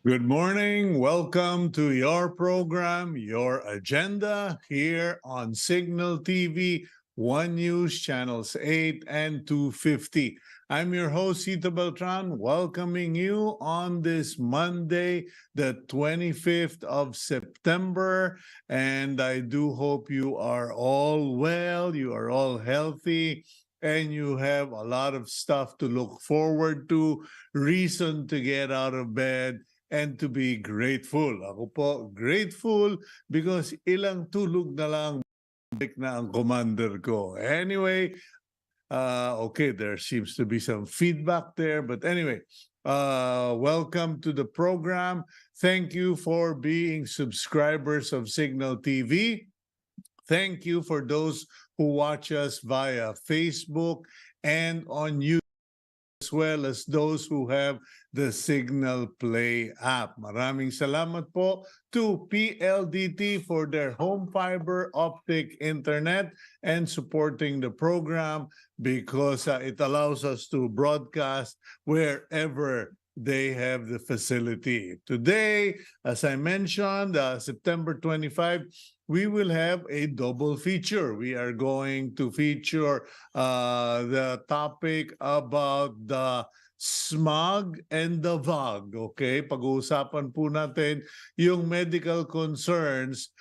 Good morning. Welcome to your program, Your Agenda, here on Cignal TV, One News, Channels 8 and 250. I'm your host, Cito Beltran, welcoming you on this Monday, the 25th of September. And I do hope you are all well, you are all healthy, and you have a lot of stuff to look forward to, reason to get out of bed, and to be grateful. Ako po grateful because ilang tulog na lang balik na ang commander ko. Anyway, okay, there seems to be some feedback there, but anyway, welcome to the program. Thank you for being subscribers of Cignal TV. Thank you for those who watch us via Facebook and on YouTube, as well as those who have the Cignal Play app. Maraming salamat po to PLDT for their home fiber optic internet and supporting the program because it allows us to broadcast wherever they have the facility. Today, as I mentioned, September 25, we will have a double feature. We are going to feature the topic about the smog and the VOG. Okay, pag-uusapan po natin yung medical concerns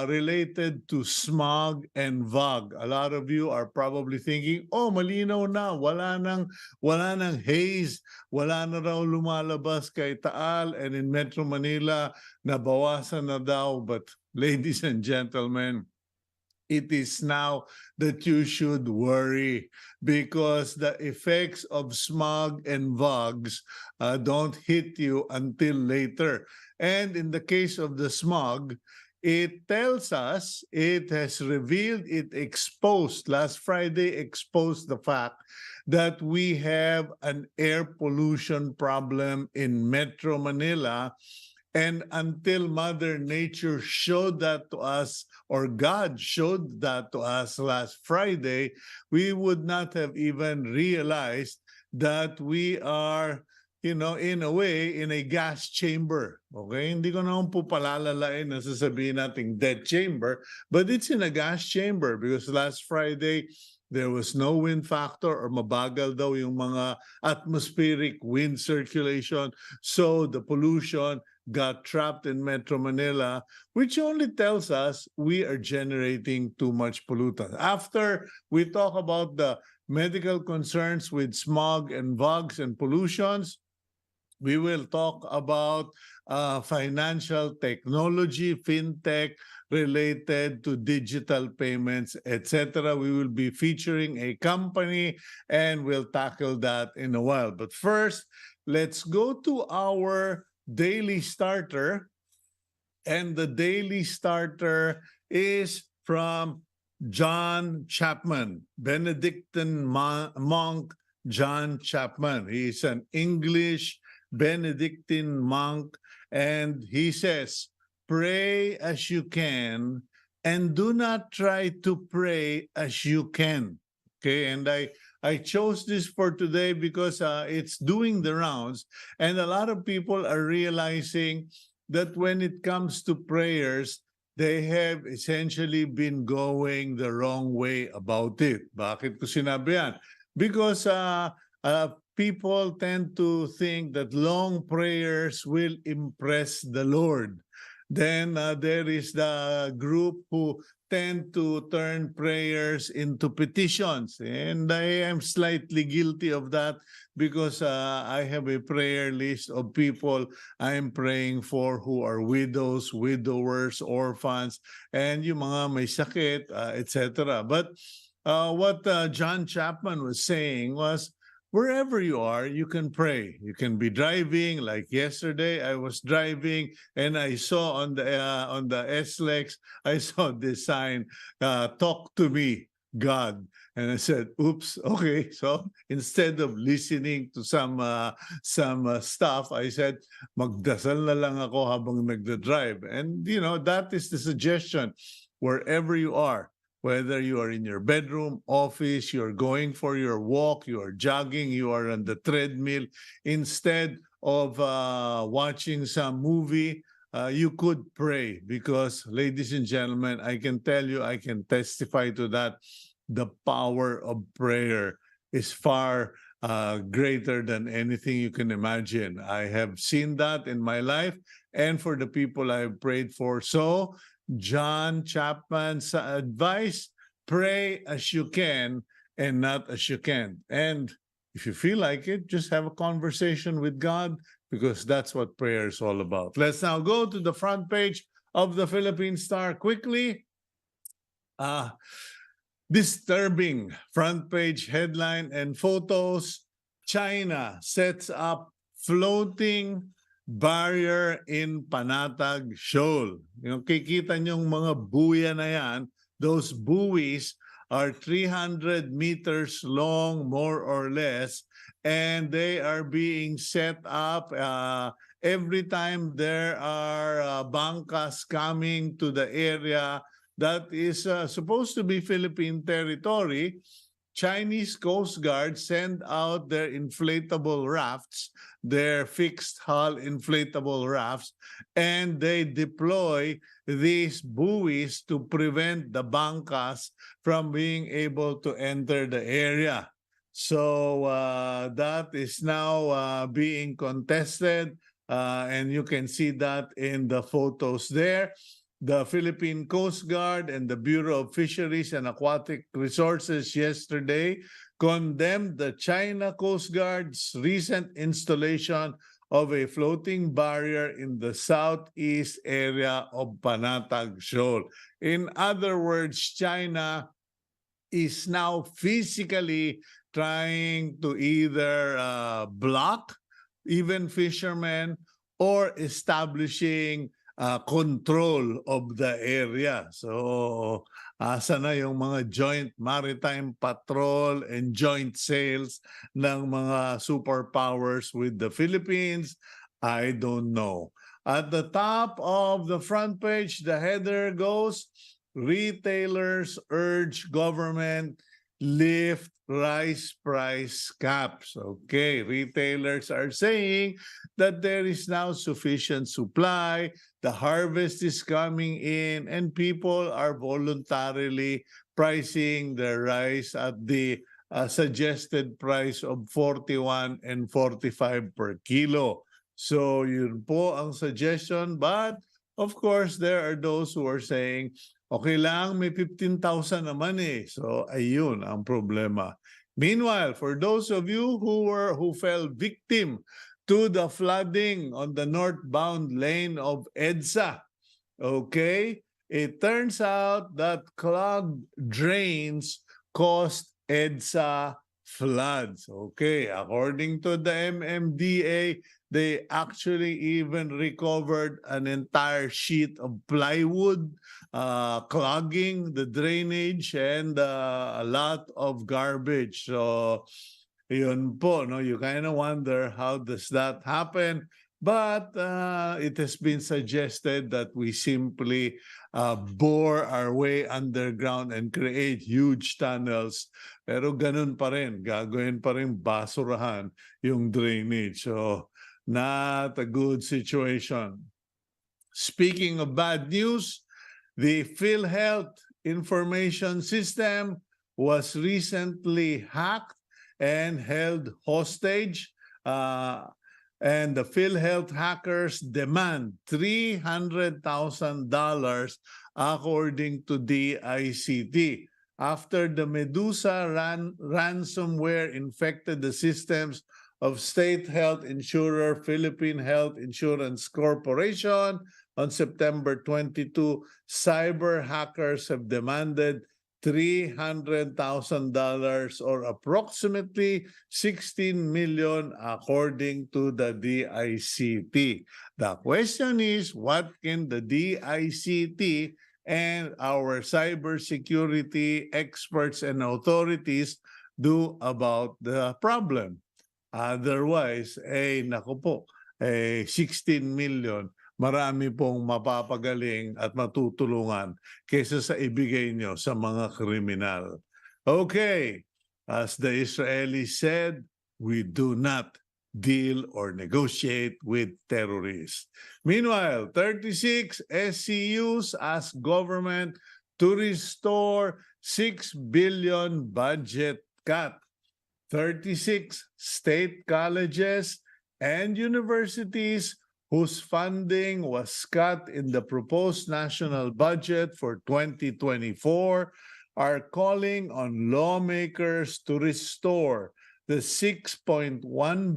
related to smog and VOG. A lot of you are probably thinking, oh, malinaw na, wala nang haze, wala na raw lumalabas kay Taal, and in Metro Manila, nabawasan na daw. But ladies and gentlemen, it is now that you should worry because the effects of smog and VOGs don't hit you until later. And in the case of the smog, it tells us, it has revealed, it exposed, last Friday exposed the fact that we have an air pollution problem in Metro Manila. And until Mother Nature showed that to us, or God showed that to us last Friday, we would not have even realized that we are, in a way, in a gas chamber. Okay? Hindi ko naman po palalalain na sasabihin nating dead chamber, but it's in a gas chamber because last Friday, there was no wind factor or mabagal daw yung mga atmospheric wind circulation. So the pollution got trapped in Metro Manila, which only tells us we are generating too much pollutant. After we talk about the medical concerns with smog and VOGs and pollutions, we will talk about financial technology, fintech, related to digital payments, etc. We will be featuring a company and we'll tackle that in a while. But first, let's go to our daily starter. And the daily starter is from John Chapman, Benedictine monk John Chapman. He's an English Benedictine monk, and he says, pray as you can and do not try to pray as you can. Okay, and I chose this for today because it's doing the rounds, and a lot of people are realizing that when it comes to prayers, they have essentially been going the wrong way about it. Bakit ko sinabi yan? Because people tend to think that long prayers will impress the Lord. Then there is the group who tend to turn prayers into petitions. And I am slightly guilty of that because I have a prayer list of people I'm praying for who are widows, widowers, orphans, and yung mga may sakit, etc. But what John Chapman was saying was, wherever you are, you can pray. You can be driving. Like yesterday, I was driving and I saw on the SLEX, I saw this sign, "Talk to me, God." And I said, "Oops, okay." So instead of listening to some stuff, I said, "Magdasal na lang ako habang nagda-drive." And that is the suggestion. Wherever you are, whether you are in your bedroom, office, you're going for your walk, you are jogging, you are on the treadmill, instead of watching some movie, you could pray because, ladies and gentlemen, I can tell you, I can testify to that. The power of prayer is far greater than anything you can imagine. I have seen that in my life and for the people I've prayed for. So, John Chapman's advice, pray as you can and not as you can. And if you feel like it, just have a conversation with God because that's what prayer is all about. Let's now go to the front page of the Philippine Star quickly. Disturbing front page headline and photos. China sets up floating barrier in Panatag Shoal. Yung kikita niyong mga buya na yan, those buoys are 300 meters long, more or less, and they are being set up every time there are bangkas coming to the area that is supposed to be Philippine territory. Chinese Coast Guard send out their inflatable rafts, their fixed hull inflatable rafts, and they deploy these buoys to prevent the bangkas from being able to enter the area. So that is now being contested, and you can see that in the photos there. The Philippine Coast Guard and the Bureau of Fisheries and Aquatic Resources yesterday condemned the China Coast Guard's recent installation of a floating barrier in the southeast area of Panatag Shoal. In other words, China is now physically trying to either block even fishermen or establishing control of the area. So, asa na yung mga joint maritime patrol and joint sales ng mga superpowers with the Philippines? I don't know. At the top of the front page, the header goes, retailers urge government lift rice price caps. Okay, retailers are saying that there is now sufficient supply, the harvest is coming in, and people are voluntarily pricing their rice at the suggested price of 41 and 45 per kilo. So yun po ang suggestion, but of course there are those who are saying, okay lang, may 15,000 naman eh. So ayun ang problema. Meanwhile, for those of you who fell victim to the flooding on the northbound lane of EDSA, okay, it turns out that clogged drains caused EDSA floods. Okay, according to the MMDA, they actually even recovered an entire sheet of plywood, clogging the drainage and a lot of garbage. So, yun po, no? You kind of wonder how does that happen? But it has been suggested that we simply bore our way underground and create huge tunnels. Pero ganun pa rin, gagawin pa rin basurahan yung drainage. So, not a good situation. Speaking of bad news, the PhilHealth information system was recently hacked and held hostage. And the PhilHealth hackers demand $300,000 according to DICT. After the Medusa ransomware infected the systems of state health insurer Philippine Health Insurance Corporation on September 22, cyber hackers have demanded $300,000 or approximately 16 million according to the DICT. The question is, what can the DICT and our cybersecurity experts and authorities do about the problem? Otherwise, naku po, 16 million. Marami pong mapapagaling at matutulungan kaysa sa ibigay nyo sa mga kriminal. Okay, as the Israelis said, we do not deal or negotiate with terrorists. Meanwhile, 36 SCUs ask government to restore 6 billion budget cut. 36 state colleges and universities whose funding was cut in the proposed national budget for 2024 are calling on lawmakers to restore the 6.1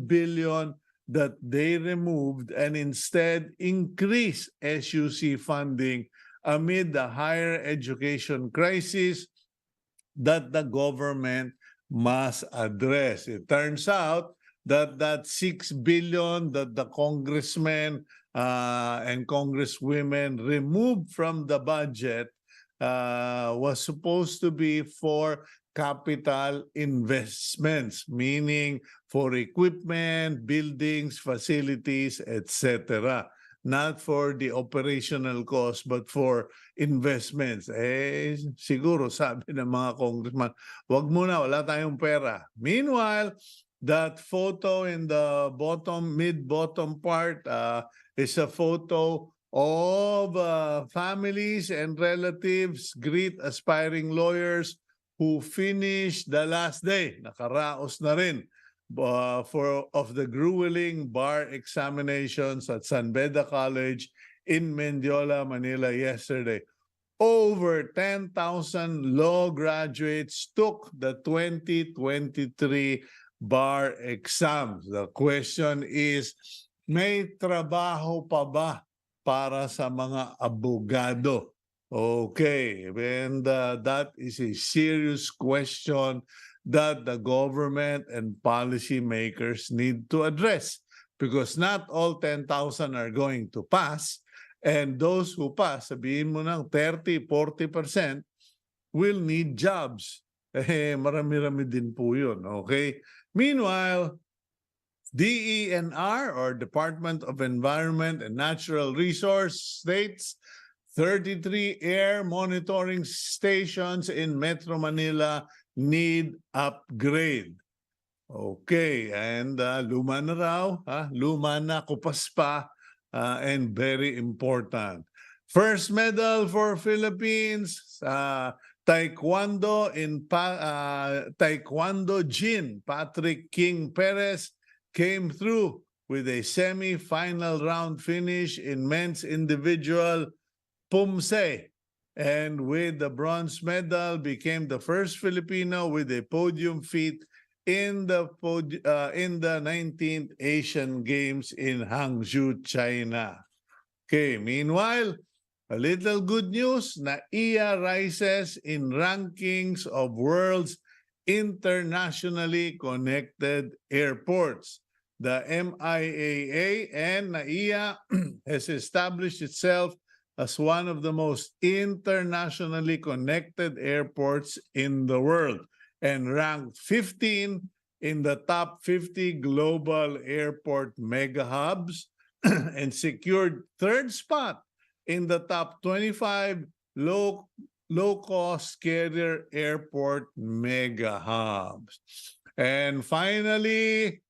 billion that they removed and instead increase SUC funding amid the higher education crisis that the government must address. It turns out that 6 billion that the congressmen and congresswomen removed from the budget was supposed to be for capital investments, meaning for equipment, buildings, facilities, etc. Not for the operational cost, but for investments. Siguro sabi ng mga congressman, wag muna, wala tayong pera. Meanwhile, that photo in the mid-bottom part is a photo of families and relatives greet aspiring lawyers who finished the last day. Nakaraos na rin of the grueling bar examinations at San Beda College in Mendiola, Manila yesterday. Over 10,000 law graduates took the 2023 bar exams. The question is, may trabaho pa ba para sa mga abogado? Okay, and that is a serious question that the government and policymakers need to address, because not all 10,000 are going to pass, and those who pass, sabihin mo ng 30-40% will need jobs. Marami-rami din po yun, okay? Meanwhile, DENR, or Department of Environment and Natural Resources, states 33 air monitoring stations in Metro Manila need upgrade. Okay, and luma na raw, luma na, kupas pa, and very important. First medal for Philippines, Taekwondo Taekwondo Jin Patrick King Perez came through with a semi-final round finish in men's individual Pumse, and with the bronze medal became the first Filipino with a podium feat in the 19th Asian Games in Hangzhou, China. Okay, meanwhile, a little good news, NAIA rises in rankings of world's internationally connected airports. The MIAA and NAIA has established itself as one of the most internationally connected airports in the world and ranked 15 in the top 50 global airport mega hubs and secured third spot in the top 25 low-cost carrier airport mega hubs. And finally,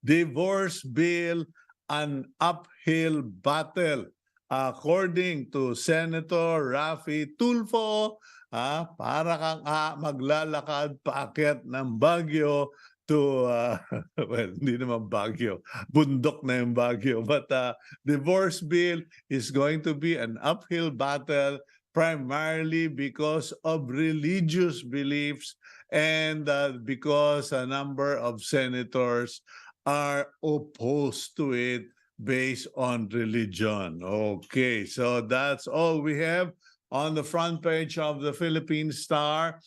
divorce bill, an uphill battle. According to Senator Raffy Tulfo, para kang maglalakad paakyat ng Baguio to, well, hindi naman Baguio, bundok na yung Baguio. But divorce bill is going to be an uphill battle primarily because of religious beliefs and because a number of senators are opposed to it based on religion. Okay, so that's all we have on the front page of the Philippine Star.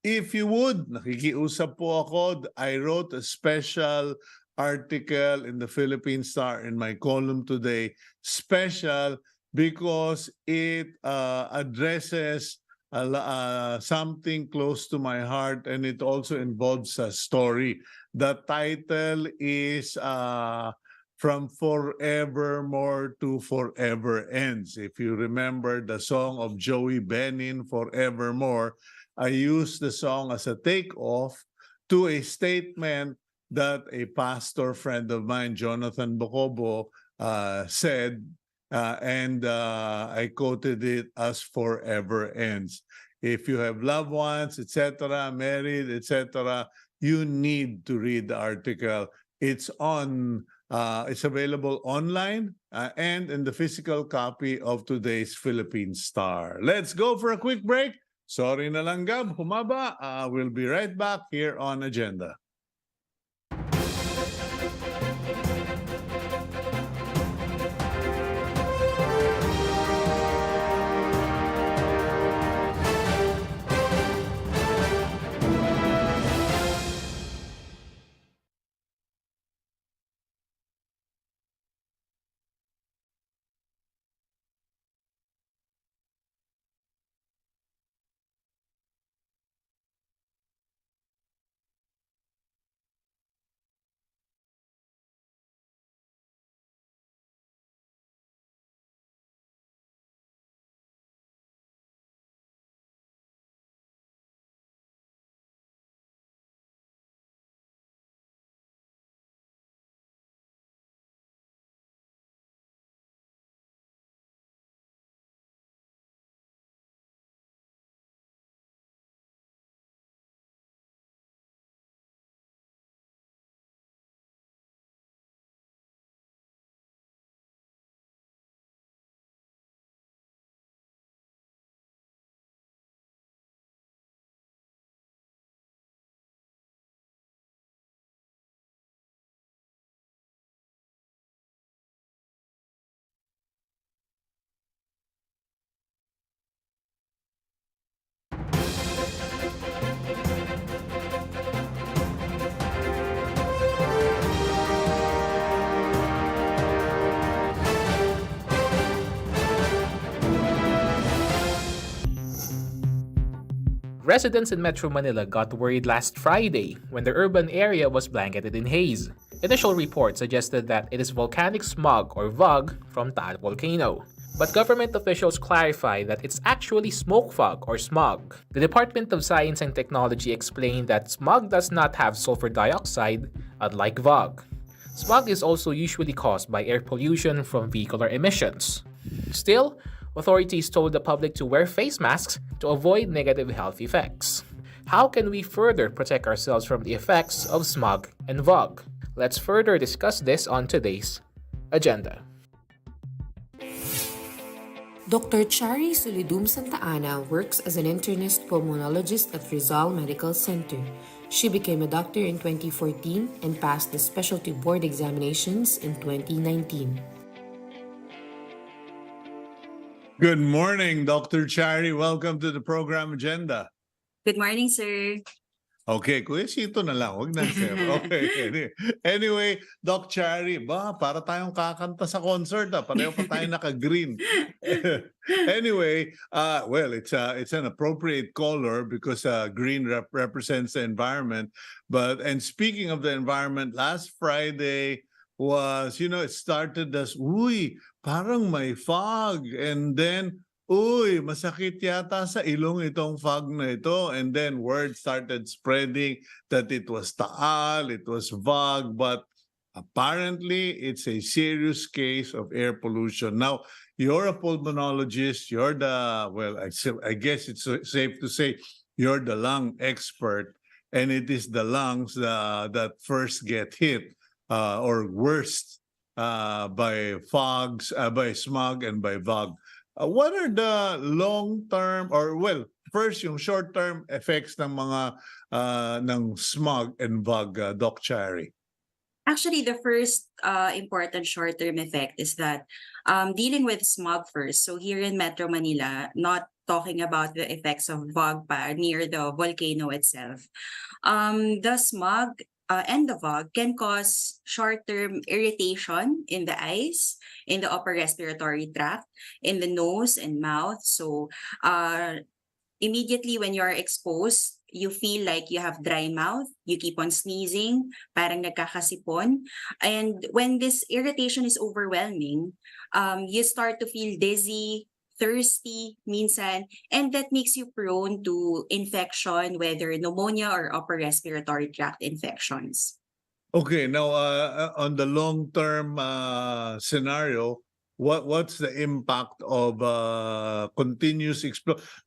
If you would, nakikiusap po ako, I wrote a special article in the Philippine Star in my column today, special because it addresses something close to my heart, and it also involves a story. The title is From Forevermore to Forever Ends. If you remember the song of Joey Benin, Forevermore, I used the song as a takeoff to a statement that a pastor friend of mine, Jonathan Bocobo, said, and I quoted it as forever ends. If you have loved ones, etc., married, etc., you need to read the article. It's available online and in the physical copy of today's Philippine Star. Let's go for a quick break. Sorry na lang Gab, humaba. We'll be right back here on Agenda. Residents in Metro Manila got worried last Friday when the urban area was blanketed in haze. Initial reports suggested that it is volcanic smog or VOG from Taal volcano. But government officials clarified that it's actually smoke fog or smog. The Department of Science and Technology explained that smog does not have sulfur dioxide, unlike VOG. Smog is also usually caused by air pollution from vehicular emissions. Still, authorities told the public to wear face masks to avoid negative health effects. How can we further protect ourselves from the effects of smog and VOG? Let's further discuss this on today's agenda. Dr. Charry Solidum-Sta works as an internist-pulmonologist at Rizal Medical Center. She became a doctor in 2014 and passed the specialty board examinations in 2019. Good morning, Dr. Charry. Welcome to the program Agenda. Good morning, sir. Okay, Kuya Cito na lang. Huwag na, sir. Okay. Anyway, Doc Charry, para tayong kakanta sa concert. Pareho pa tayo naka-green. Anyway, well, it's an appropriate color because green represents the environment. And speaking of the environment, last Friday was, it started as, parang may fog. And then, masakit yata sa ilong itong fog na ito. And then word started spreading that it was Taal, it was VOG, but apparently it's a serious case of air pollution. Now, you're a pulmonologist, you're I guess it's safe to say you're the lung expert, and it is the lungs that first get hit or worst by fogs, by smog and by VOG. What are the long-term first yung short-term effects ng mga ng smog and VOG, Doc Charry? Actually, the first important short-term effect is that dealing with smog first. So here in Metro Manila, not talking about the effects of VOG near the volcano itself. The smog and the VOG can cause short-term irritation in the eyes, in the upper respiratory tract, in the nose and mouth. So immediately when you're exposed, you feel like you have dry mouth, you keep on sneezing, parang nagkakasipon. And when this irritation is overwhelming, you start to feel dizzy, thirsty minsan, and that makes you prone to infection, whether pneumonia or upper respiratory tract infections. Okay, now on the long-term scenario, what's the impact of continuous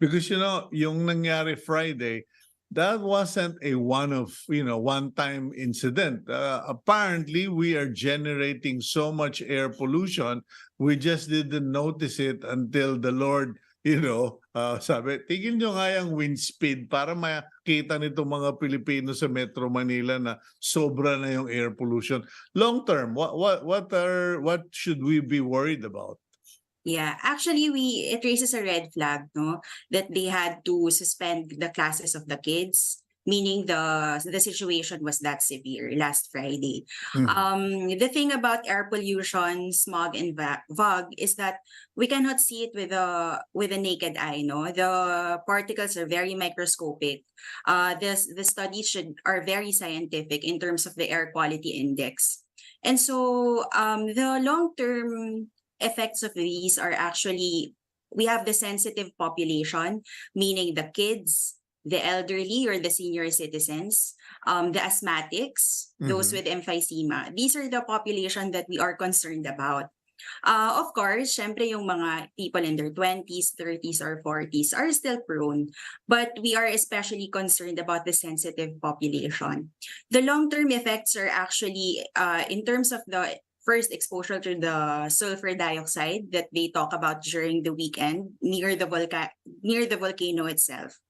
because yung nangyari Friday, that wasn't a one-time incident. Apparently, we are generating so much air pollution, we just didn't notice it until the Lord, sabi, tigil nyo nga yung wind speed para makita nito mga Pilipino sa Metro Manila na sobra na yung air pollution. Long term, what should we be worried about? Yeah, actually, it raises a red flag, no, that they had to suspend the classes of the kids, meaning the situation was that severe last Friday. The thing about air pollution, smog, and fog is that we cannot see it with a naked eye. No, the particles are very microscopic. The studies are very scientific in terms of the air quality index, and so the long term effects of these are actually, we have the sensitive population, meaning the kids, the elderly or the senior citizens, the asthmatics, those with emphysema. These are the population that we are concerned about. Of course, syempre yung mga people in their 20s, 30s, or 40s are still prone, but we are especially concerned about the sensitive population. The long-term effects are actually, in terms of the first exposure to the sulfur dioxide that they talk about during the weekend near the volcano itself.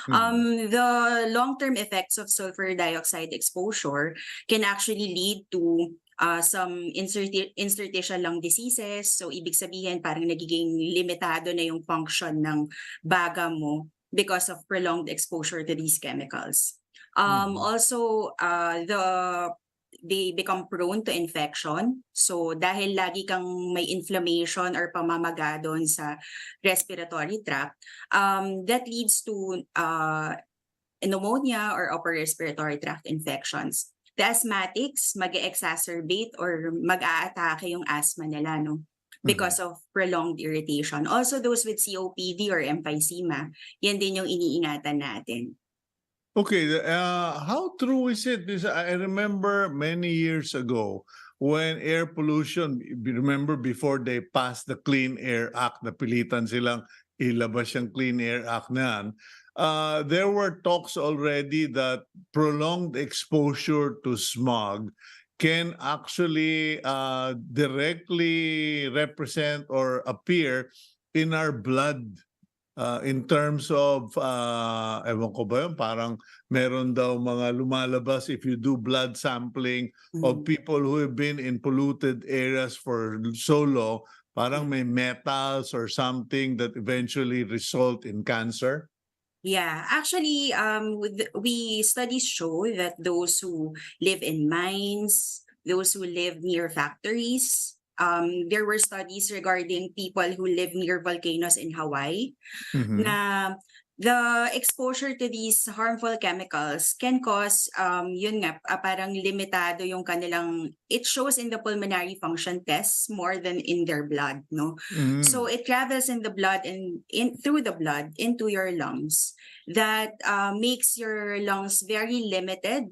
The long-term effects of sulfur dioxide exposure can actually lead to some interstitial lung diseases. So ibig sabihin parang nagiging limitado na yung function ng baga mo because of prolonged exposure to these chemicals. Also, they become prone to infection. So dahil lagi kang may inflammation or pamamaga doon sa respiratory tract, that leads to pneumonia or upper respiratory tract infections. The asthmatics, mag-exacerbate or mag-aatake yung asthma nila, no? Because of prolonged irritation. Also those with COPD or emphysema, yan din yung iniingatan natin. Okay, how true is it? Because I remember many years ago when air pollution, remember before they passed the Clean Air Act, napilitan silang ilabas yung Clean Air Act na yan, there were talks already that prolonged exposure to smog can actually directly represent or appear in our blood. In terms of, ewan ko ba yun, parang meron daw mga lumalabas if you do blood sampling of people who have been in polluted areas for so long, parang may metals or something that eventually result in cancer. Yeah, actually, studies show that those who live in mines, those who live near factories, there were studies regarding people who live near volcanoes in Hawaii, na the exposure to these harmful chemicals can cause, yun nga, parang limitado yung kanilang, it shows in the pulmonary function tests more than in their blood, no? So it travels in the blood and through the blood into your lungs. That makes your lungs very limited.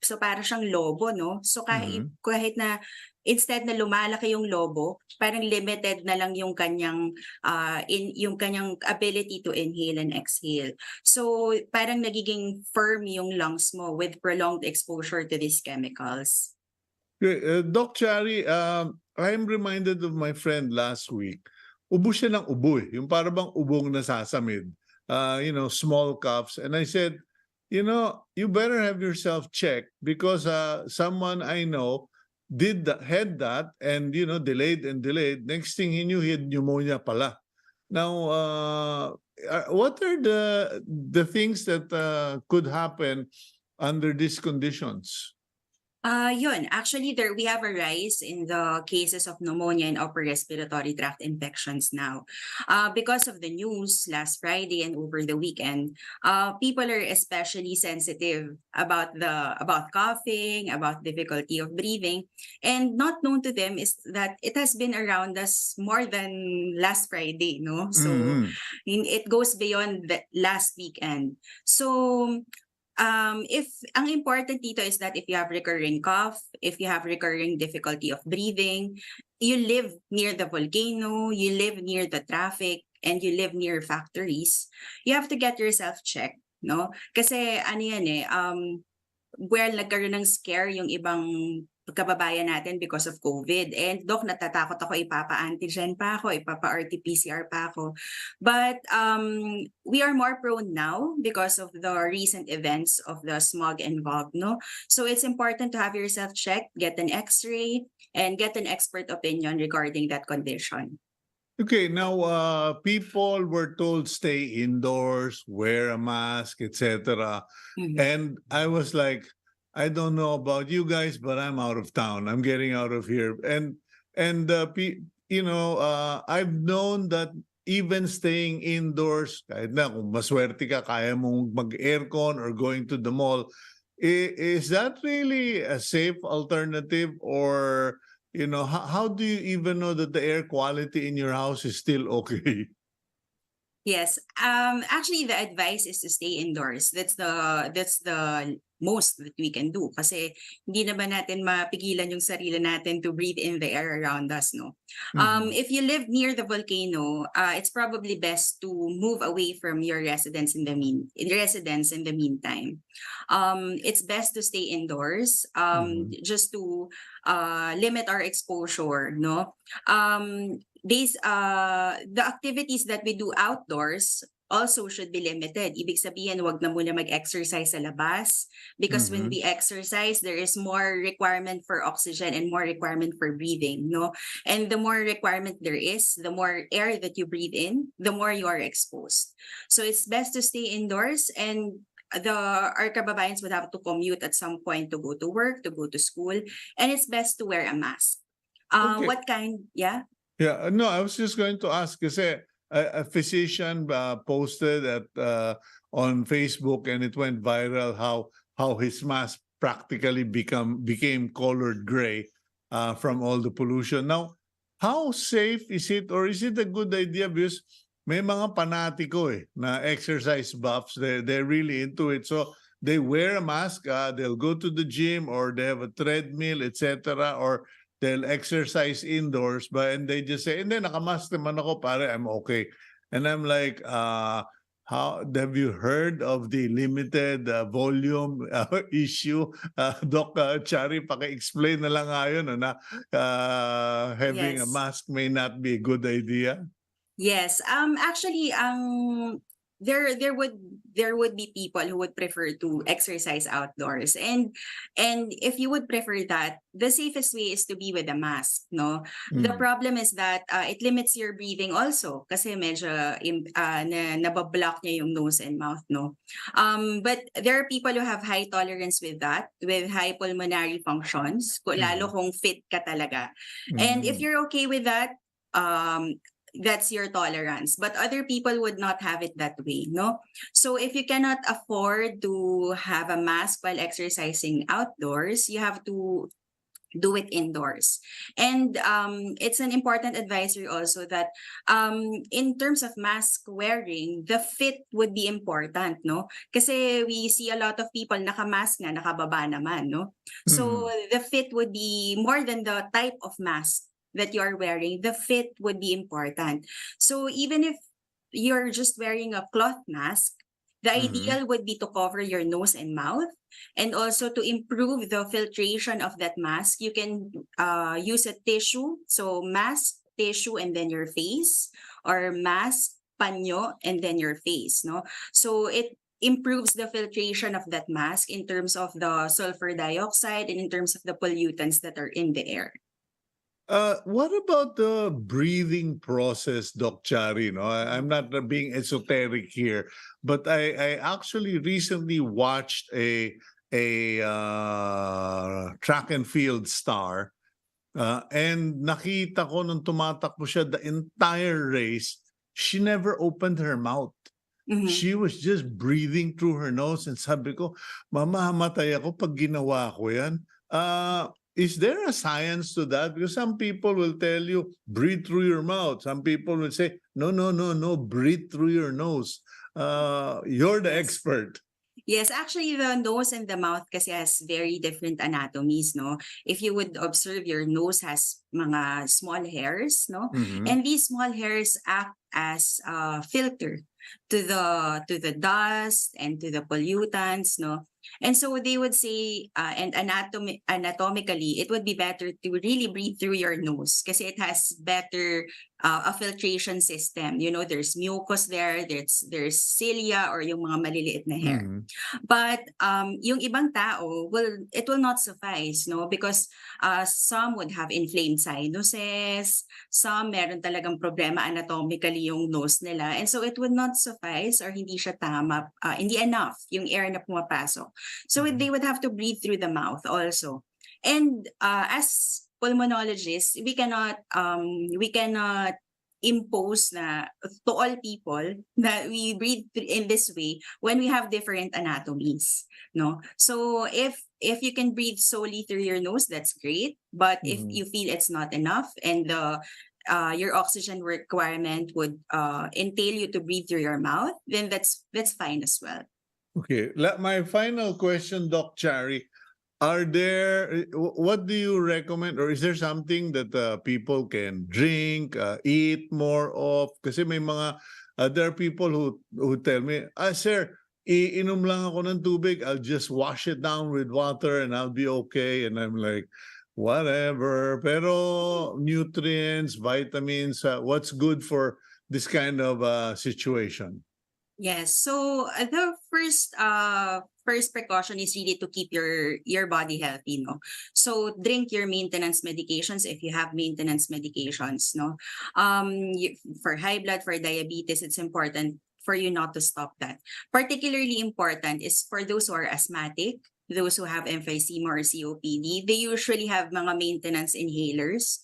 So para siyang lobo, no? So kahit na instead na lumalaki yung lobo, parang limited na lang yung kanyang ability to inhale and exhale. So parang nagiging firm yung lungs mo with prolonged exposure to these chemicals. Doc Charry, I'm reminded of my friend last week. Ubo siya ng ubo eh. Yung parang bang ubong nasasamid. Small coughs. And I said, you better have yourself checked because someone I know had that and, delayed and delayed. Next thing he knew, he had pneumonia pala. Now, what are the things that could happen under these conditions? Actually, we have a rise in the cases of pneumonia and upper respiratory tract infections now. Because of the news last Friday and over the weekend, people are especially sensitive about coughing, about difficulty of breathing, and not known to them is that it has been around us more than last Friday, no? So it goes beyond the last weekend. So If ang important dito is that if you have recurring cough, if you have recurring difficulty of breathing, you live near the volcano, you live near the traffic, and you live near factories, you have to get yourself checked, no? Kasi ano yan well, nagkaroon ng scare yung ibang kababayan natin because of COVID. And Doc, natatakot ako, ipapa-antigen pa ako, ipapa-RT-PCR pa ako. But we are more prone now because of the recent events of the smog and fog, no? So it's important to have yourself checked, get an x-ray, and get an expert opinion regarding that condition. Okay, now people were told stay indoors, wear a mask, etc. And I was like, I don't know about you guys, but I'm out of town. I'm getting out of here. I've known that even staying indoors, kahit na kung maswerte ka, kaya mong mag-aircon or going to the mall, is that really a safe alternative? Or, how do you even know that the air quality in your house is still okay? Yes. Actually, the advice is to stay indoors. That's the most that we can do. Kasi hindi naman natin mapigilan yung sarili natin to breathe in the air around us, no? If you live near the volcano, it's probably best to move away from your residence in the meantime. It's best to stay indoors, just to limit our exposure, no? The activities that we do outdoors also should be limited. Ibig sabihin, wag na muna mag-exercise sa labas because when we exercise, there is more requirement for oxygen and more requirement for breathing, no? And the more requirement there is, the more air that you breathe in, the more you are exposed. So it's best to stay indoors, and our kababayans would have to commute at some point to go to work, to go to school, and it's best to wear a mask. Okay. What kind? Yeah. Yeah, no, I was just going to ask kasi a physician posted on Facebook, and it went viral how his mask practically became colored gray from all the pollution. Now, how safe is it, or is it a good idea? Because may mga panatiko na exercise buffs, they're really into it. So they wear a mask, they'll go to the gym, or they have a treadmill, etc., or they'll exercise indoors, and they just say, hindi, nakamask naman ako, pare, I'm okay. And I'm like, how have you heard of the limited volume issue? Doc Charry, paki-explain na lang ngayon na having a Yes. mask may not be a good idea. Yes. Actually, there would be people who would prefer to exercise outdoors, and if you would prefer that, the safest way is to be with a mask, no? The problem is that it limits your breathing also kasi medyo nabablock niya yung nose and mouth, no? But there are people who have high tolerance with that, with high pulmonary functions, lalo kung fit ka talaga. And if you're okay with that, that's your tolerance, but other people would not have it that way, no? So if you cannot afford to have a mask while exercising outdoors, you have to do it indoors. And it's an important advisory also that in terms of mask wearing, the fit would be important, no? Kasi we see a lot of people naka-mask nga, nakababa naman, no? So the fit would be more than the type of mask that you are wearing, the fit would be important. So even if you're just wearing a cloth mask, the ideal would be to cover your nose and mouth, and also to improve the filtration of that mask. You can use a tissue, so mask, tissue, and then your face, or mask, panyo, and then your face, no? So it improves the filtration of that mask in terms of the sulfur dioxide and in terms of the pollutants that are in the air. What about the breathing process, Doc Charry? No, I'm not being esoteric here, but I actually recently watched a track and field star, and nakita ko nung tumatakbo siya the entire race, she never opened her mouth. She was just breathing through her nose, and sabi ko, mamamatay ako pag ginawa ko yan. Is there a science to that? Because some people will tell you, breathe through your mouth. Some people will say, no, breathe through your nose. You're the expert. Yes, actually the nose and the mouth kasi has very different anatomies, no? If you would observe, your nose has mga small hairs, no? Mhm. And these small hairs act as a filter to the dust and to the pollutants, no? And so they would say, and anatomically, it would be better to really breathe through your nose kasi it has better a filtration system. You know, there's mucus there, there's cilia or yung mga maliliit na hair. Mhm. But yung ibang tao, it will not suffice, no? Because some would have inflamed sinuses, some meron talagang problema anatomically yung nose nila. And so it would not suffice or hindi siya tama, hindi enough yung air na pumapasok. So Mhm. they would have to breathe through the mouth also. And as pulmonologists, we cannot impose na to all people that we breathe in this way when we have different anatomies, no? So if you can breathe solely through your nose, that's great. But if Mhm. you feel it's not enough and your oxygen requirement would entail you to breathe through your mouth, then that's fine as well. Okay. My final question, Doc Charry. Are there, what do you recommend, or is there something that people can drink, eat more of? Kasi may mga, there are people who tell me, sir, iinom lang ako ng tubig, I'll just wash it down with water and I'll be okay. And I'm like, whatever. Pero nutrients, vitamins, what's good for this kind of situation? Yes. So the first precaution is really to keep your body healthy, no? So drink your maintenance medications if you have maintenance medications, no? For high blood, for diabetes, it's important for you not to stop that. Particularly important is for those who are asthmatic, those who have emphysema or COPD. They usually have mga maintenance inhalers.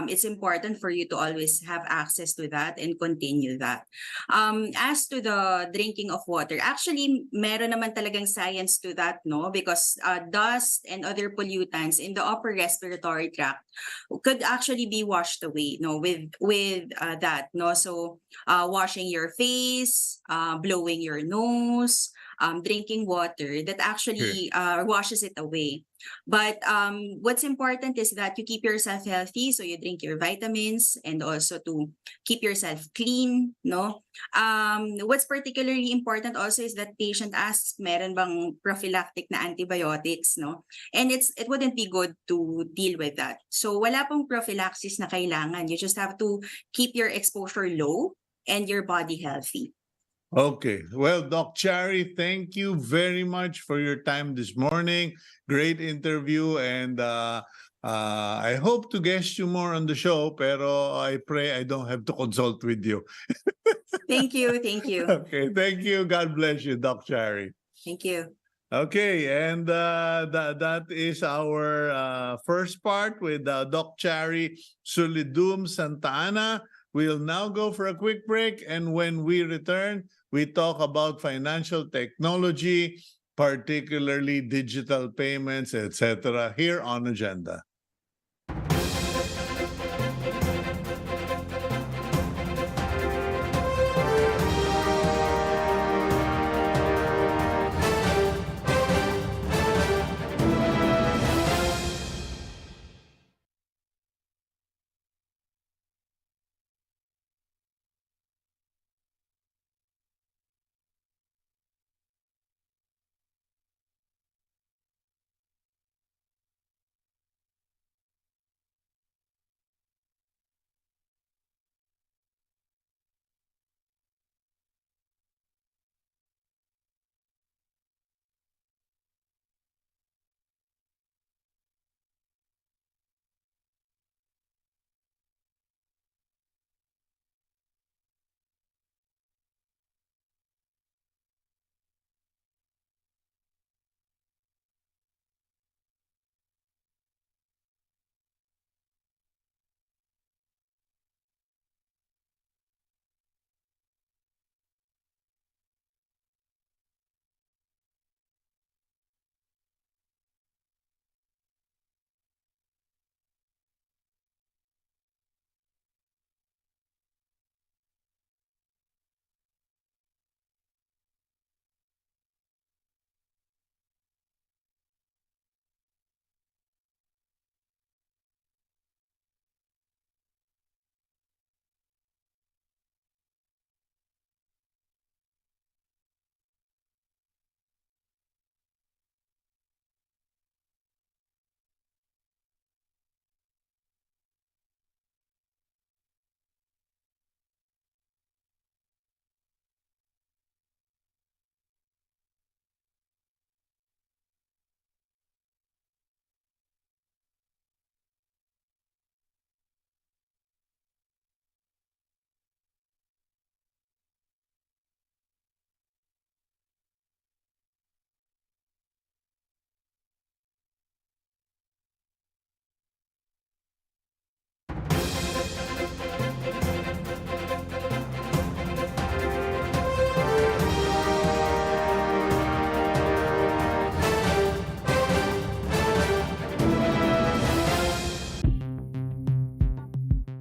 It's important for you to always have access to that and continue that. As to the drinking of water, actually, meron naman talagang science to that, no? Because dust and other pollutants in the upper respiratory tract could actually be washed away, no? With that, no? So, washing your face, blowing your nose, drinking water, that Okay. actually washes it away. But what's important is that you keep yourself healthy, so you drink your vitamins and also to keep yourself clean, no? What's particularly important also is that patient asks, meron bang prophylactic na antibiotics, no? And it wouldn't be good to deal with that. So wala pong prophylaxis na kailangan. You just have to keep your exposure low and your body healthy. Okay. Well, Doc Charry, thank you very much for your time this morning. Great interview, and I hope to guest you more on the show, pero I pray I don't have to consult with you. Thank you. Thank you. Okay. Thank you. God bless you, Doc Charry. Thank you. Okay, and that is our first part with Doc Charry Solidum-Sta. We'll now go for a quick break, and when we return, we talk about financial technology, particularly digital payments, etc. here on Agenda.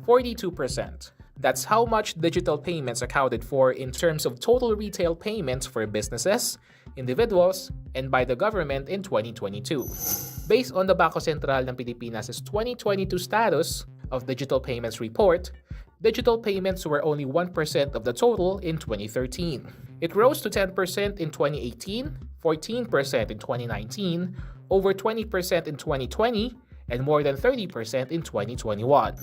42%. That's how much digital payments accounted for in terms of total retail payments for businesses, individuals, and by the government in 2022. Based on the Bangko Sentral ng Pilipinas' 2022 status of digital payments report, digital payments were only 1% of the total in 2013. It rose to 10% in 2018, 14% in 2019, over 20% in 2020, and more than 30% in 2021.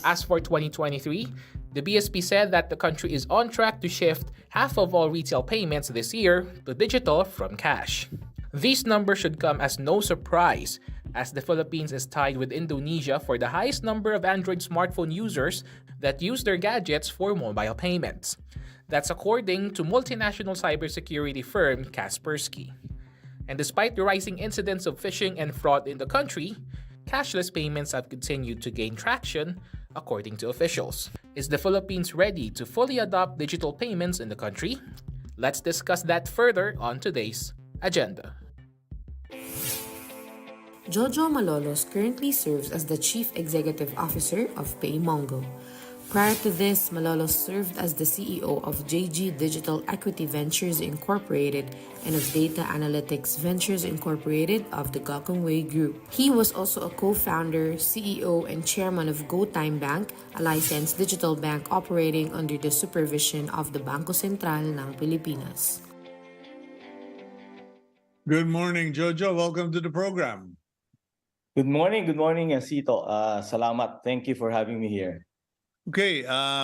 As for 2023, the BSP said that the country is on track to shift half of all retail payments this year to digital from cash. These numbers should come as no surprise, as the Philippines is tied with Indonesia for the highest number of Android smartphone users that use their gadgets for mobile payments. That's according to multinational cybersecurity firm Kaspersky. And despite the rising incidents of phishing and fraud in the country, cashless payments have continued to gain traction, according to officials. Is the Philippines ready to fully adopt digital payments in the country? Let's discuss that further on today's agenda. Jojo Malolos currently serves as the Chief Executive Officer of Paymongo. Prior to this, Malolos served as the CEO of JG Digital Equity Ventures Incorporated and of Data Analytics Ventures Incorporated of the Gokongwei Group. He was also a co-founder, CEO, and chairman of GoTime Bank, a licensed digital bank operating under the supervision of the Bangko Sentral ng Pilipinas. Good morning, Jojo. Welcome to the program. Good morning, Cito. Salamat. Thank you for having me here. Okay,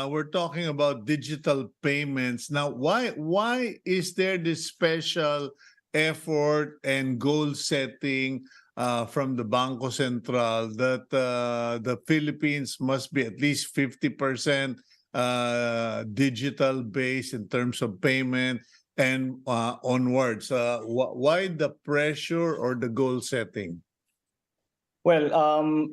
we're talking about digital payments. Now, why is there this special effort and goal setting from the Bangko Sentral that the Philippines must be at least 50% digital based in terms of payment and onwards? Why the pressure or the goal setting? Well,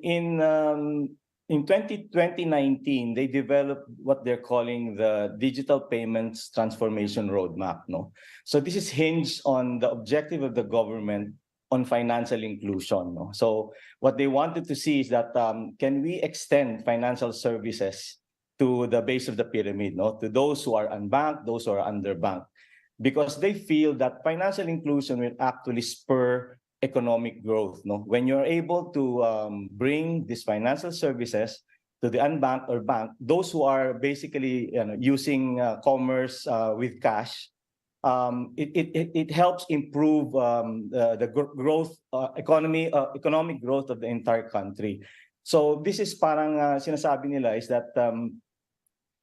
in 2019, they developed what they're calling the Digital Payments Transformation Roadmap. No, so this is hinged on the objective of the government on financial inclusion. No, so what they wanted to see is that can we extend financial services to the base of the pyramid, no, to those who are unbanked, those who are underbanked, because they feel that financial inclusion will actually spur economic growth. No, when you're able to bring these financial services to the unbanked or banked, those who are basically using commerce with cash, it helps improve the growth economic growth of the entire country. So this is parang sinasabi nila is that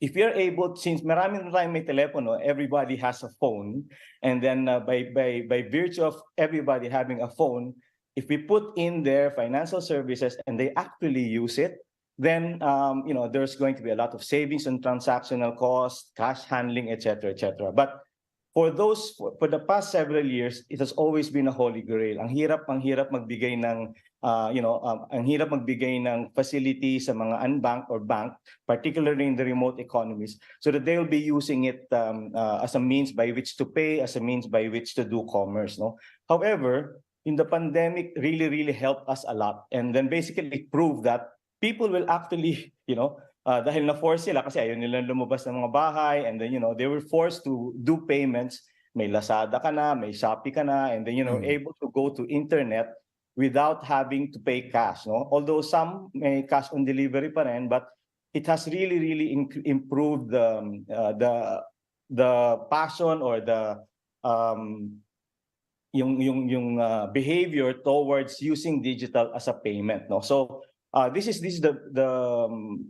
if you're able, since maraming tayong may telepono, everybody has a phone, and then by virtue of everybody having a phone, if we put in their financial services and they actually use it, then there's going to be a lot of savings on transactional costs, cash handling, etc., etc. But for the past several years, it has always been a holy grail. Ang hirap magbigay ng ang hirap magbigay ng facility sa mga unbanked or banked, particularly in the remote economies, so that they will be using it as a means by which to pay, as a means by which to do commerce. No, however, in the pandemic, really helped us a lot, and then basically it proved that people will actually, dahil na-force sila kasi ayaw nilang lumabas ng mga bahay, and then they were forced to do payments. May Lazada ka na, may Shopee ka na, and then able to go to internet without having to pay cash. No, although some may cash on delivery pa rin, but it has really improved the passion or the behavior towards using digital as a payment. No, so this is the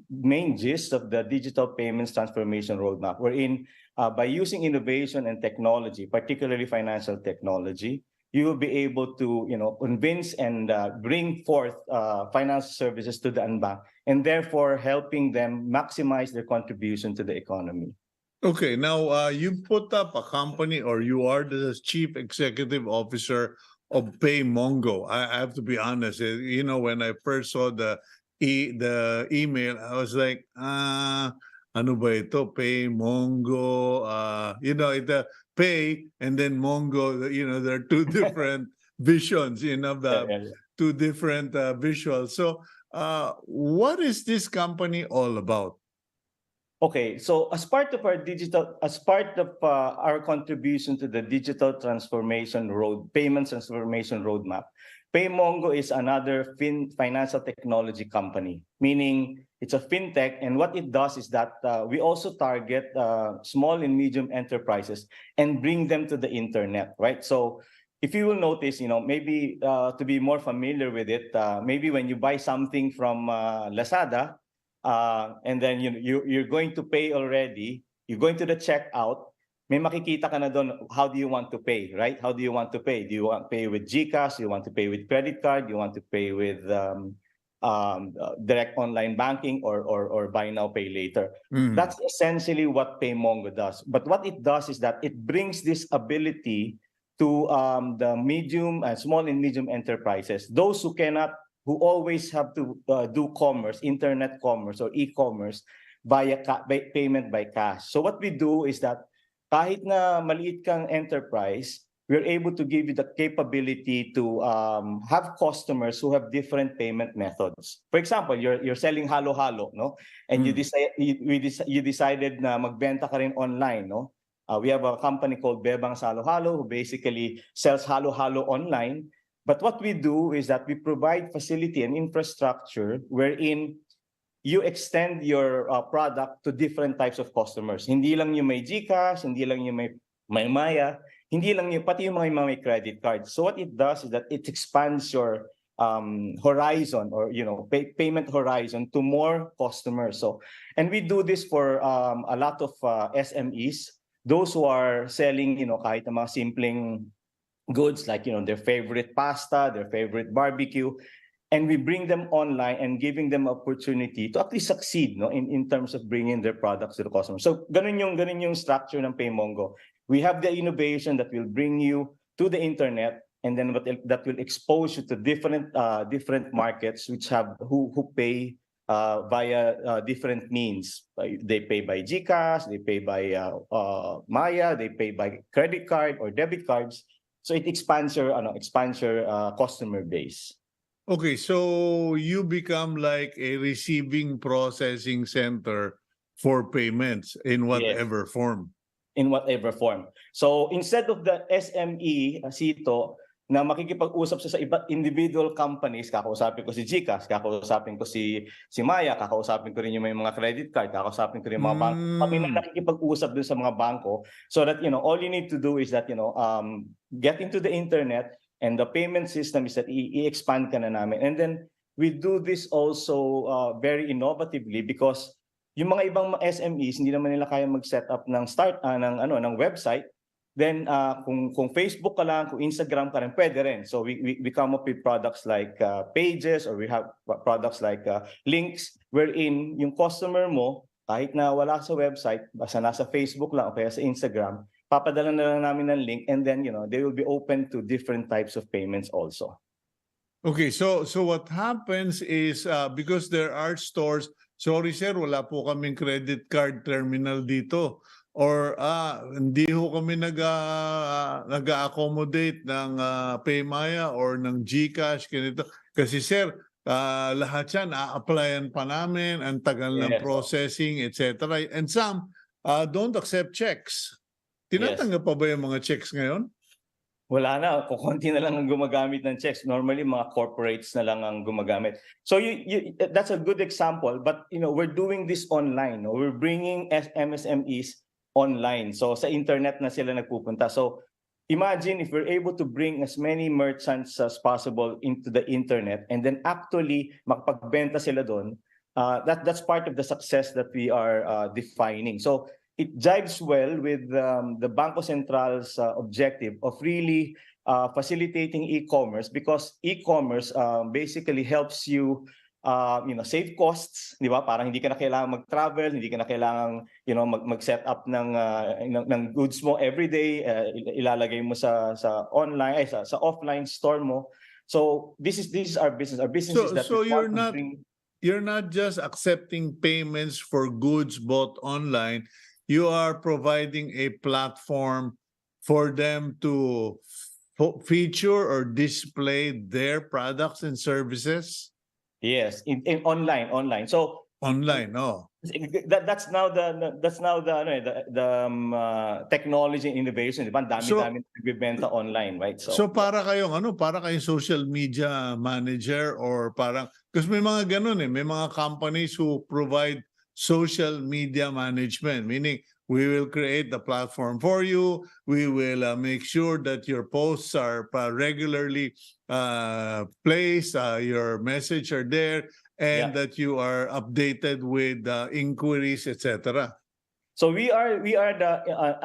main gist of the Digital Payments Transformation Roadmap, wherein by using innovation and technology, particularly financial technology, you will be able to convince and bring forth financial services to the unbanked, and therefore helping them maximize their contribution to the economy. Okay, now you put up a company, or you are the Chief Executive Officer of Paymongo. I have to be honest. When I first saw the email, I was like, ano ba ito? Paymongo. Pay and then Mongo. There are two different visions. The two different visuals. So What is this company all about? Okay, so as part of our contribution to the digital payments transformation roadmap, Paymongo is another financial technology company, meaning it's a fintech, and what it does is that we also target small and medium enterprises and bring them to the internet, right? So if you will notice, maybe to be more familiar with it, maybe when you buy something from Lazada, and then you're going to pay already, you're going to the checkout, may makikita ka na doon, how do you want to pay, right? How do you want to pay? Do you want to pay with GCash? Do you want to pay with credit card? Do you want to pay with direct online banking or buy now, pay later? That's essentially what Paymongo does. But what it does is that it brings this ability to the small and medium enterprises, those who always have to do commerce, internet commerce or e-commerce by payment by cash. So what we do is that kahit na maliit kang enterprise, we're able to give you the capability to have customers who have different payment methods. For example, you're selling halo-halo, no? And you decided na magbenta ka rin online, no? We have a company called Bebang's Halo-Halo who basically sells halo-halo online. But what we do is that we provide facility and infrastructure wherein you extend your product to different types of customers. Hindi lang yung may GCash, hindi lang yung may Maya, hindi lang yung pati yung mga may credit card. So what it does is that it expands your horizon or payment horizon to more customers. So, and we do this for a lot of SMEs, those who are selling kahit na mga simpleng goods like their favorite pasta, their favorite barbecue, and we bring them online and giving them opportunity to actually succeed in terms of bringing their products to the customer. So ganun yung structure ng Paymongo. We have the innovation that will bring you to the internet, and then that will expose you to different markets who pay via different means. They pay by GCash, they pay by Maya, they pay by credit card or debit cards. So it expands your customer base. Okay, so you become like a receiving processing center for payments in whatever form. In whatever form. So instead of the SME, Cito, na makikipag-usap sa iba't individual companies, kakausapin ko si GCash, kakausapin ko si Maya, kakausapin ko rin yung may mga credit card, kakausapin ko rin yung mga bangko. Kami na nakikipag-usap dun sa mga bangko so that all you need to do is that get into the internet, and the payment system is that i-expand ka na namin. And then we do this also very innovatively because yung mga ibang SMEs hindi naman nila kaya mag-set up ng website. Then kung Facebook ka lang, kung Instagram ka rin, pwede rin. So we come up with products like pages, or we have products like links wherein yung customer mo kahit na wala sa website, basta nasa Facebook lang o kaya sa Instagram, papadala na lang namin ng link, and then they will be open to different types of payments also. Okay, so what happens is because there are stores, sorry sir, wala po kaming credit card terminal dito, or hindi ho kami nag-accommodate ng Paymaya or ng GCash ganito. Kasi sir, lahat yan a-applyan pa namin, ang tagal ng processing, etc. And some don't accept checks. Tinatanggap pa ba yung mga checks ngayon? Wala na, kukunti na lang ang gumagamit ng checks. Normally, mga corporates na lang ang gumagamit. So that's a good example, but we're doing this online. We're bringing MSMEs online. So sa internet na sila nagpupunta. So imagine if we're able to bring as many merchants as possible into the internet and then actually makpagbenta sila doon. That's part of the success that we are defining. So it jives well with the Bangko Central's objective of really facilitating e-commerce, because e-commerce basically helps you save costs, di ba? Parang hindi ka na kailangan mag-travel, hindi ka na kailangan mag-set up ng goods mo every day, ilalagay mo sa online sa offline store mo. So this is our business. Our business is that you're not just accepting payments for goods bought online. You are providing a platform for them to feature or display their products and services? Yes, in online. So Online, no? that's now the ano technology and innovation, di ba? Ang So, dami-dami nagbebenta online, right? So para kayong para kayong social media manager or parang kasi may mga ganun may mga companies who provide social media management, meaning we will create the platform for you, we will make sure that your posts are regularly placed, your message are there, and Yeah. that you are updated with inquiries, etc. So we are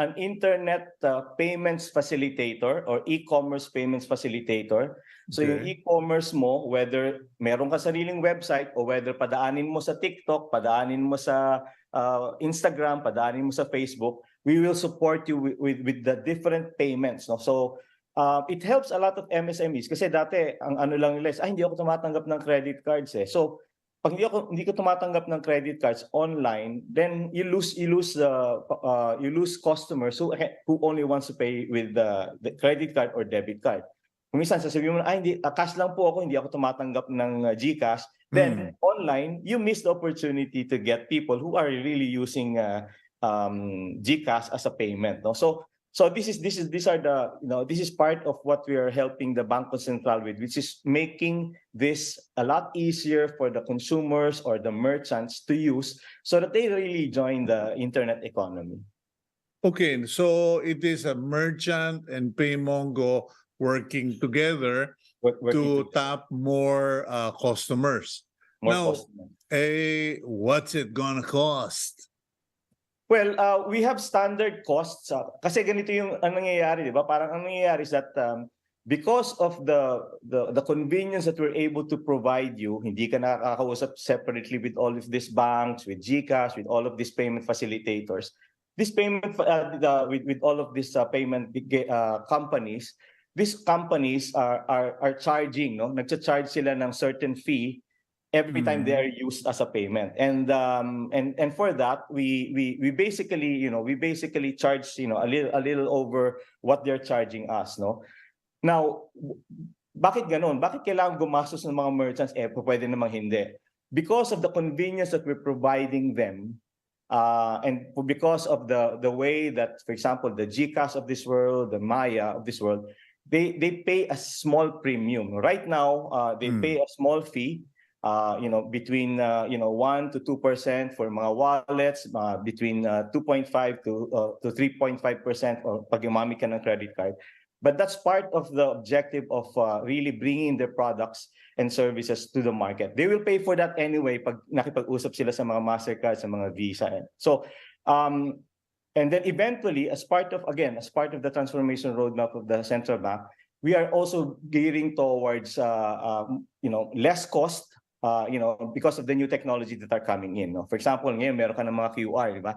an internet payments facilitator or e-commerce payments facilitator. So yung Okay. e-commerce mo, whether meron ka sariling website o whether padaanin mo sa TikTok, padaanin mo sa Instagram, padaanin mo sa Facebook, we will support you with the different payments. No? So it helps a lot of MSMEs kasi dati ang ano lang nila is, hindi ako tumatanggap ng credit cards eh. So pag hindi ko tumatanggap ng credit cards online, then you lose customers who only wants to pay with the credit card or debit card. Kung minsan sasabihin mo, hindi, cash lang po ako, hindi ako tumatanggap ng GCash. Then online, you miss the opportunity to get people who are really using GCash as a payment. No? So this is part of what we are helping the Bangko Sentral with, which is making this a lot easier for the consumers or the merchants to use so that they really join the internet economy. Okay, so it is a merchant and Paymongo working together to tap more customers. Now, what's it gonna cost? Well, we have standard costs. Kasi ganito yung nangyayari, di ba? Parang ang nangyayari is that because of the convenience that we're able to provide you, hindi ka nakakausap separately with all of these banks, with GCash, with all of these payment facilitators. This payment with all of these payment companies, these companies are charging, no? Nagcha-charge sila ng certain fee every time they are used as a payment, and for that we basically charge a little over what they're charging us, no. Now, bakit ganon? Bakit kailangan gumastos ng mga merchants? Pwede namang hindi. Because of the convenience that we're providing them, and because of the way that, for example, the GCash of this world, the Maya of this world, they pay a small premium. Right now, they pay a small fee. Between 1 to 2% for mga wallets, between 2.5 to 3.5% or pag gumamit ka ng credit card. But that's part of the objective of really bringing their products and services to the market. They will pay for that anyway pag nakipag-usap sila sa mga Mastercard, sa mga Visa. So, and then eventually, as part of the transformation roadmap of the central bank, we are also gearing towards less cost. Because of the new technology that are coming in. No? For example, ngayon meron ka ng mga QR, di ba?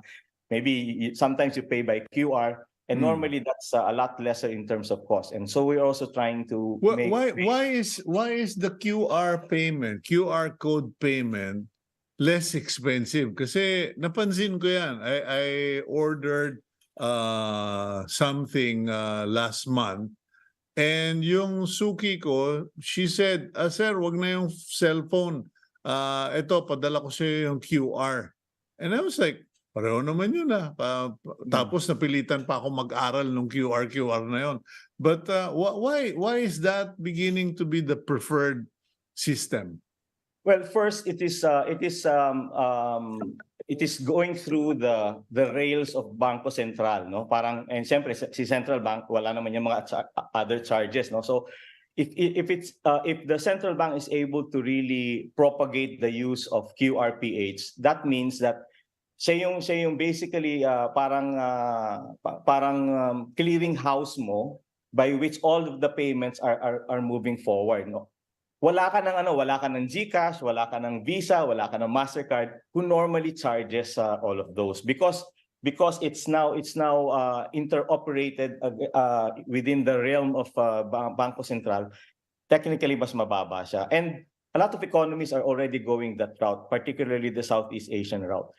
Maybe sometimes you pay by QR, and normally that's a lot lesser in terms of cost. And so we're also trying to why is the QR code payment less expensive? Kasi napansin ko yan. I ordered something last month. And yung suki ko, she said, sir, wag na yung cellphone. Ito, padala ko sa'yo yung QR. And I was like, pareho naman yun Tapos napilitan pa ako mag-aral nung QR na yun. But why is that beginning to be the preferred system? Well, first, it is going through the rails of Bangko Sentral, no? Parang, and siyempre si Central Bank wala naman yung mga other charges, no? So if the Central Bank is able to really propagate the use of QRPH, that means that siya yung basically parang clearing house mo by which all of the payments are moving forward, no? Wala ka ng GCash, wala ka ng Visa, wala ka ng Mastercard who normally charges all of those because it's now interoperated within the realm of Bangko Sentral. Technically mas mababa siya, and a lot of economies are already going that route, particularly the Southeast Asian route.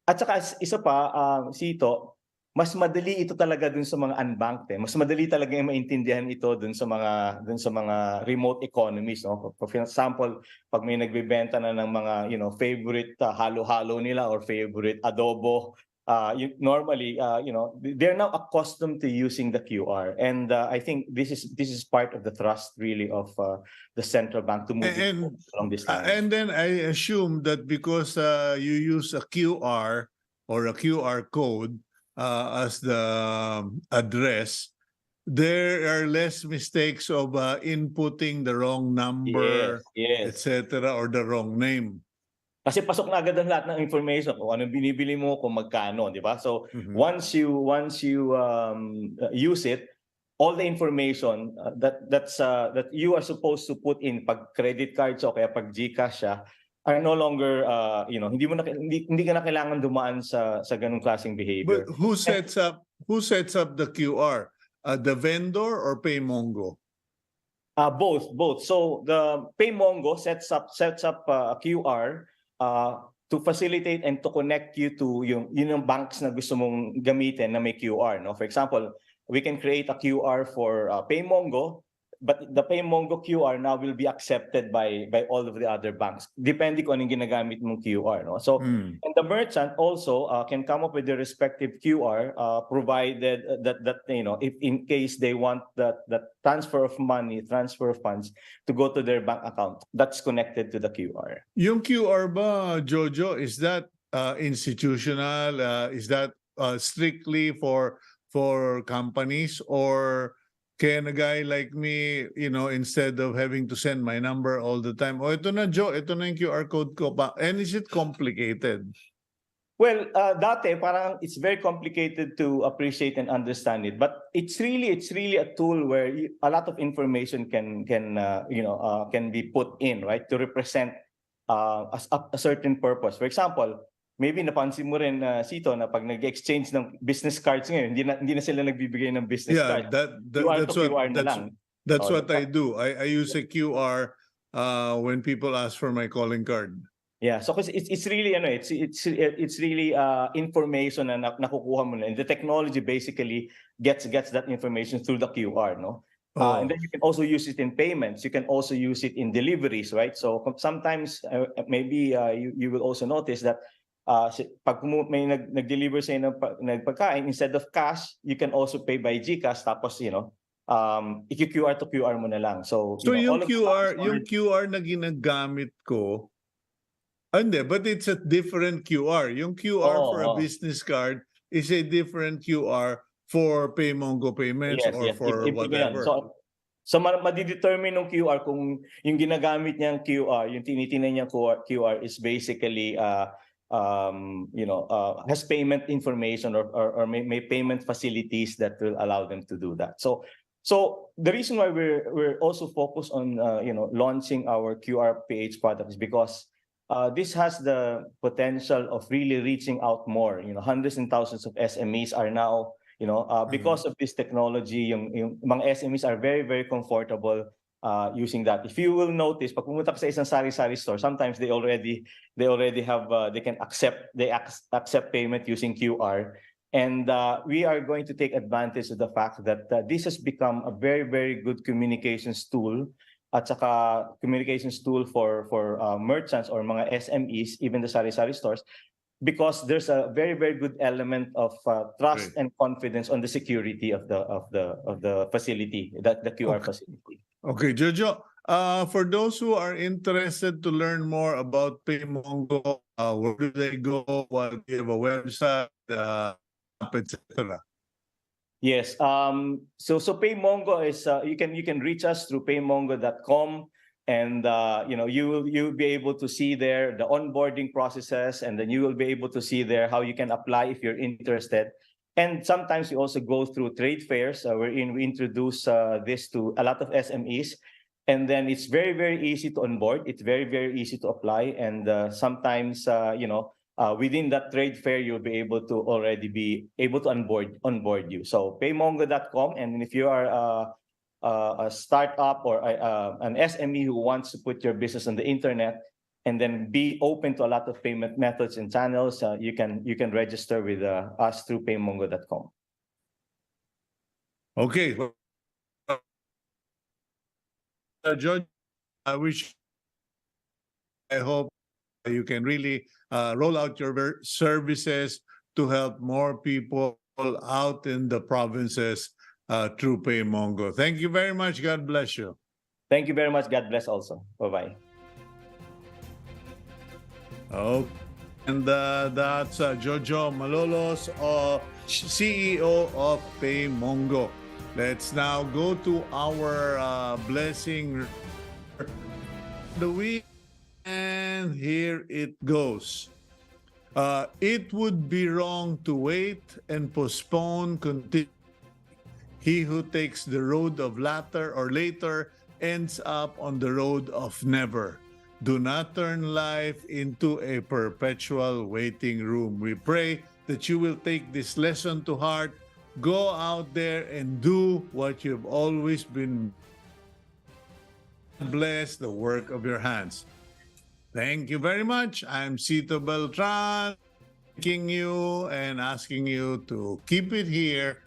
At saka isa pa, Cito, mas madali ito talaga dun sa mga unbanked. Mas madali talaga yung maintindihan ito dun sa mga remote economies, no? For example, pag may nagbebenta na ng mga favorite halo-halo nila or favorite adobo, normally they're now accustomed to using the QR, and I think this is part of the trust really of the central bank to move it along this line. And then I assume that because you use a QR or a QR code as the address, there are less mistakes of inputting the wrong number, Yes. etc., or the wrong name. Kasi pasok na agad ang lahat ng information kung anong binibili mo, kung magkano, di ba? So once you use it, all the information that you are supposed to put in pag credit cards o kaya pag GCash siya are no longer hindi ka na kailangan dumaan sa ganung klaseng behavior. But who sets up the QR? The vendor or Paymongo? Both. So the Paymongo sets up a QR to facilitate and to connect you to yung banks na gusto mong gamitin na may QR, no? For example, we can create a QR for Paymongo, but the Paymongo QR now will be accepted by all of the other banks, depending kung anong ginagamit mong QR, no? So and the merchant also can come up with the respective QR, provided that if in case they want that transfer of funds to go to their bank account, that's connected to the QR. Yung QR ba, Jojo, is that institutional? Is that strictly for companies, or can a guy like me, instead of having to send my number all the time, ito na Joe, ito na yung QR code ko pa, and is it complicated? Well, dati parang it's very complicated to appreciate and understand it, but it's really a tool where a lot of information can be put in, right, to represent a certain purpose. For example, maybe napansin mo rin, Cito, na pag nag-exchange ng business cards ngayon, hindi na sila nagbibigay ng business card. That's what I do. I use a QR when people ask for my calling card. Yeah, so kasi it's really it's really information na nakukuha mo na, and the technology basically gets that information through the QR, no? And then you can also use it in payments. You can also use it in deliveries, right? So sometimes maybe you will also notice that pag may nag-deliver sa'yo ng pagkain, instead of cash, you can also pay by GCash, tapos i-QR to QR mo na lang. So yung QR na ginagamit ko, hindi, but it's a different QR. Yung QR for a business card is a different QR for Paymongo payments for whatever. So madidetermine ng QR kung yung ginagamit niyang QR, yung tinitingnan niyang QR is basically has payment information or may payment facilities that will allow them to do that. So the reason why we're also focused on launching our QRPH product is because this has the potential of really reaching out more. Hundreds and thousands of SMEs are now, because of this technology, yung mga SMEs are very, very comfortable using that. If you will notice, pag pumunta ka sa isang sari-sari store, sometimes they already have they accept payment using QR, and we are going to take advantage of the fact that this has become a very, very good communications tool. At saka communications tool for merchants or mga SMEs, even the sari-sari stores, because there's a very, very good element of trust and confidence on the security of the facility, the QR facility. Okay, Jojo. For those who are interested to learn more about Paymongo, where do they go? Do you have a website, etc.? Yes. So Paymongo is you can reach us through paymongo.com, and you'll be able to see there the onboarding processes, and then you will be able to see there how you can apply if you're interested. And sometimes we also go through trade fairs wherein we introduce this to a lot of SMEs, and then it's very, very easy to onboard. It's very, very easy to apply, and sometimes within that trade fair, you'll be able to already be able to onboard you. So paymongo.com, and if you are a startup or an SME who wants to put your business on the internet, and then be open to a lot of payment methods and channels. You can register with us through paymongo.com. Okay. George, I hope you can really roll out your services to help more people out in the provinces through Paymongo. Thank you very much. God bless you. Thank you very much. God bless also. Bye-bye. Oh, and that's Jojo Malolos, CEO of Paymongo. Let's now go to our blessing the week, and here it goes. It would be wrong to wait and postpone. He who takes the road of latter or later ends up on the road of never. Do not turn life into a perpetual waiting room. We pray that you will take this lesson to heart. Go out there and do what you've always been. Bless the work of your hands. Thank you very much. I'm Cito Beltran, thanking you and asking you to keep it here.